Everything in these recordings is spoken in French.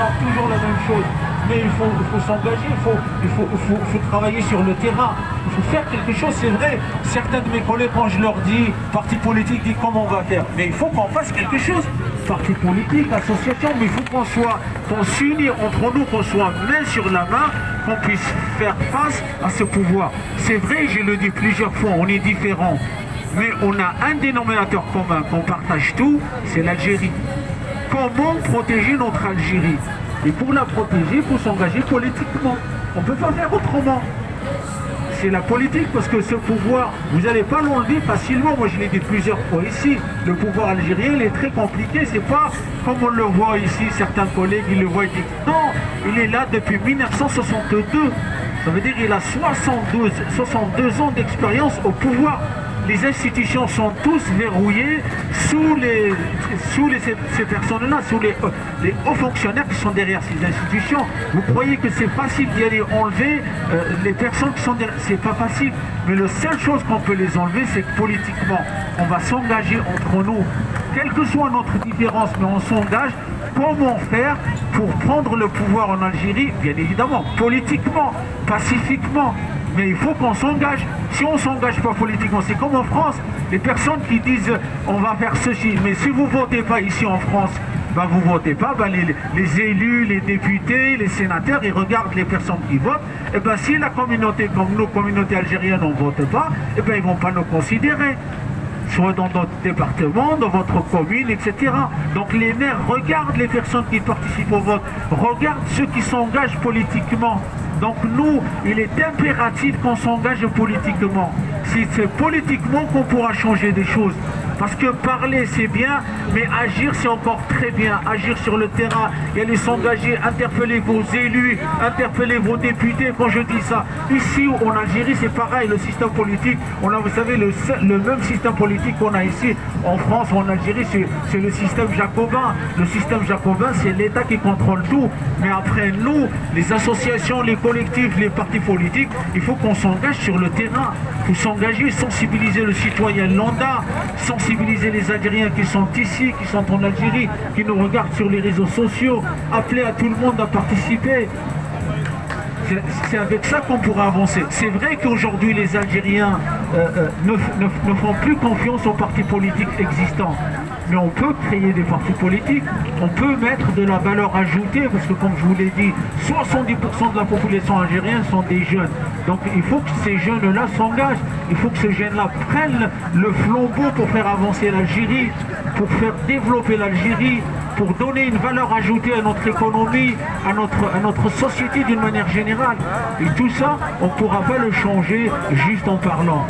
entend toujours la même chose. Mais il faut s'engager, il faut travailler sur le terrain. Il faut faire quelque chose, c'est vrai. Certains de mes collègues, quand je leur dis, parti politique, disent comment on va faire. Mais il faut qu'on fasse quelque chose. Parti politique, association, mais il faut qu'on s'unisse entre nous, qu'on soit main sur la main, qu'on puisse faire face à ce pouvoir. C'est vrai, je le dis plusieurs fois, on est différents. Mais on a un dénominateur commun, qu'on partage tout, c'est l'Algérie. Comment protéger notre Algérie? Et pour la protéger, il faut s'engager politiquement. On ne peut pas faire autrement. C'est la politique, parce que ce pouvoir, vous n'allez pas l'enlever facilement. Moi, je l'ai dit plusieurs fois ici. Le pouvoir algérien, il est très compliqué. C'est pas comme on le voit ici, certains collègues, ils le voient, ils disent non, il est là depuis 1962. Ça veut dire qu'il a 62 ans d'expérience au pouvoir. Les institutions sont tous verrouillées sous ces personnes-là, sous les hauts fonctionnaires qui sont derrière ces institutions. Vous croyez que c'est facile d'y aller enlever les personnes qui sont derrière? C'est pas facile. Mais la seule chose qu'on peut les enlever, c'est que politiquement, on va s'engager entre nous, quelle que soit notre différence, mais on s'engage. Comment faire pour prendre le pouvoir en Algérie? Bien évidemment, politiquement, pacifiquement. Mais il faut qu'on s'engage. Si on ne s'engage pas politiquement, c'est comme en France, les personnes qui disent on va faire ceci, mais si vous ne votez pas ici en France, ben vous ne votez pas, ben les élus, les députés, les sénateurs, ils regardent les personnes qui votent, et bien si la communauté, comme nous, communauté algérienne, on ne vote pas, et bien ils ne vont pas nous considérer. Soit dans notre département, dans votre commune, etc. Donc les maires regardent les personnes qui participent au vote, regardent ceux qui s'engagent politiquement. Donc nous, il est impératif qu'on s'engage politiquement. C'est politiquement qu'on pourra changer des choses. Parce que parler c'est bien, mais agir c'est encore très bien. Agir sur le terrain et aller s'engager, interpeller vos élus, interpeller vos députés. Quand je dis ça, ici en Algérie c'est pareil, le système politique, on a, vous savez, le même système politique qu'on a ici en France ou en Algérie, c'est le système jacobin. Le système jacobin, c'est l'État qui contrôle tout. Mais après nous, les associations, les collectifs, les partis politiques, il faut qu'on s'engage sur le terrain. Il faut s'engager, sensibiliser le citoyen lambda, sensibiliser les Algériens qui sont ici, qui sont en Algérie, qui nous regardent sur les réseaux sociaux, appeler à tout le monde à participer. C'est avec ça qu'on pourra avancer. C'est vrai qu'aujourd'hui les Algériens ne font plus confiance aux partis politiques existants. Mais on peut créer des partis politiques, on peut mettre de la valeur ajoutée, parce que comme je vous l'ai dit, 70% de la population algérienne sont des jeunes. Donc il faut que ces jeunes-là s'engagent, il faut que ces jeunes-là prennent le flambeau pour faire avancer l'Algérie, pour faire développer l'Algérie, pour donner une valeur ajoutée à notre économie, à notre société d'une manière générale. Et tout ça, on ne pourra pas le changer juste en parlant.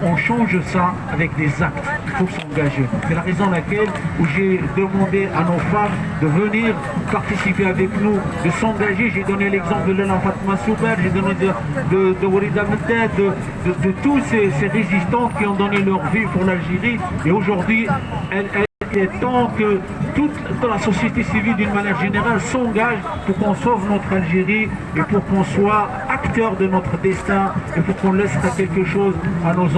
On change ça avec des actes. Il faut s'engager. C'est la raison laquelle j'ai demandé à nos femmes de venir participer avec nous, de s'engager. J'ai donné l'exemple de Lena Fatma Souber, j'ai donné de Warida Moutet, de tous ces résistants qui ont donné leur vie pour l'Algérie. Et aujourd'hui, il est temps que toute la société civile d'une manière générale s'engage pour qu'on sauve notre Algérie et pour qu'on soit acteur de notre destin et pour qu'on laisse quelque chose à nos enfants.